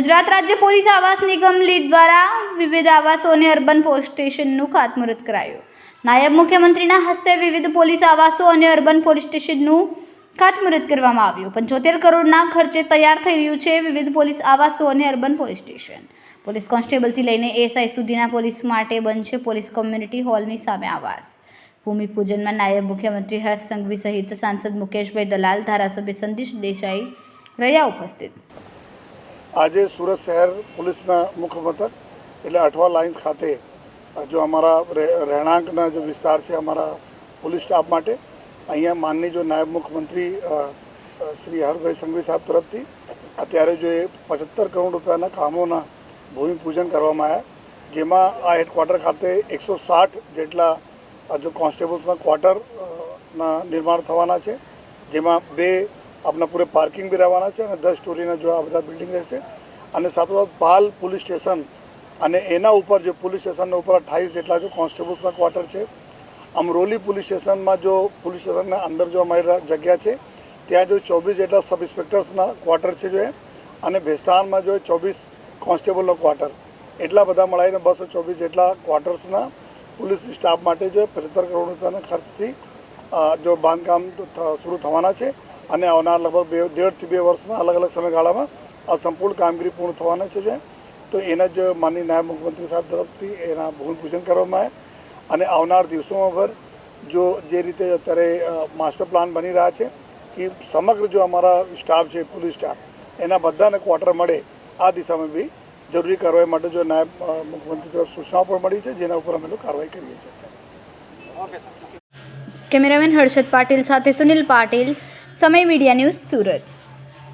ગુજરાત રાજ્ય પોલીસ આવાસ નિગમ લીડ દ્વારા વિવિધ આવાસો અને અર્બન પોલીસ સ્ટેશનનું ખાતમુહૂર્ત કરાયું. નાયબ મુખ્યમંત્રીના હસ્તે વિવિધ પોલીસ આવાસો અને અર્બન પોલીસ સ્ટેશનનું ખાતમુહૂર્ત કરવામાં આવ્યું. 75 કરોડના ખર્ચે તૈયાર થઈ રહ્યું છે વિવિધ પોલીસ આવાસો અને અર્બન પોલીસ સ્ટેશન. પોલીસ કોન્સ્ટેબલથી લઈને એસઆઈ સુધીના પોલીસ માટે બનશે પોલીસ કોમ્યુનિટી હોલની સામે આવાસ. ભૂમિપૂજનમાં નાયબ મુખ્યમંત્રી હર્ષ સંઘવી સહિત સાંસદ મુકેશભાઈ દલાલ, ધારાસભ્ય સંદીશ દેસાઈ રહ્યા ઉપસ્થિત. આજે સુરત શહેર પોલીસના મુખ્ય મથક એટલે અઠવા લાઇન્સ ખાતે જો અમારા રહેણાંકના જે વિસ્તાર છે અમારા પોલીસ સ્ટાફ માટે અહીંયા માનની જો નાયબ મુખ્યમંત્રી શ્રી હર્ષભાઈ સંઘવી સાહેબ તરફથી અત્યારે જો એ 75 કરોડ રૂપિયાના કામોના ભૂમિપૂજન કરવામાં આવ્યા, જેમાં આ હેડક્વાર્ટર ખાતે 160 જેટલા જો કોન્સ્ટેબલ્સના ક્વાર્ટરના નિર્માણ થવાના છે, જેમાં 2 આપણા પૂરે પાર્કિંગ બી રહેવાના છે અને 10 સ્ટોરીના જો આ બધા બિલ્ડિંગ રહેશે. અને સાથોસાથ પાલ પોલીસ સ્ટેશન અને એના ઉપર જો પોલીસ સ્ટેશનના ઉપર 28 જેટલા જો કોન્સ્ટેબલ્સના ક્વાર્ટર છે. અમરોલી પોલીસ સ્ટેશનમાં જો પોલીસ સ્ટેશનના અંદર જો અમારી જગ્યા છે ત્યાં જો 24 જેટલા સબ ઇન્સ્પેક્ટર્સના ક્વાર્ટર છે જો અને ભેસ્તાનમાં જો 24 કોન્સ્ટેબલનો ક્વાર્ટર, એટલા બધા મળીને 224 જેટલા ક્વાર્ટર્સના પોલીસ સ્ટાફ માટે જો 75 કરોડ રૂપિયાના ખર્ચથી જો બાંધકામ શરૂ થવાના છે અને આવનાર લગભગ 1.5 થી 2 વર્ષના અલગ અલગ સમયગાળામાં આ સંપૂર્ણ કામગીરી પૂર્ણ થવાના છે. તો એના જ માનનીય નાયબ મુખ્યમંત્રી સાહેબ તરફથી એના ભૂમિપૂજન કરવામાં આવે અને આવનાર દિવસોમાં જો જે રીતે અત્યારે માસ્ટર પ્લાન બની રહ્યા છે કે સમગ્ર જો અમારા સ્ટાફ છે પોલીસ સ્ટાફ એના બધાને ક્વાર્ટર મળે, આ દિશામાં બી જરૂરી કાર્યવાહી માટે જો નાયબ મુખ્યમંત્રી તરફ સૂચનાઓ પણ મળી છે, જેના ઉપર અમે લોકો કાર્યવાહી કરીએ છીએ. કેમેરામેન હર્ષદ પાટીલ સાથે સુનિલ પાટીલ, સમય મીડિયા ન્યૂઝ, સુરત.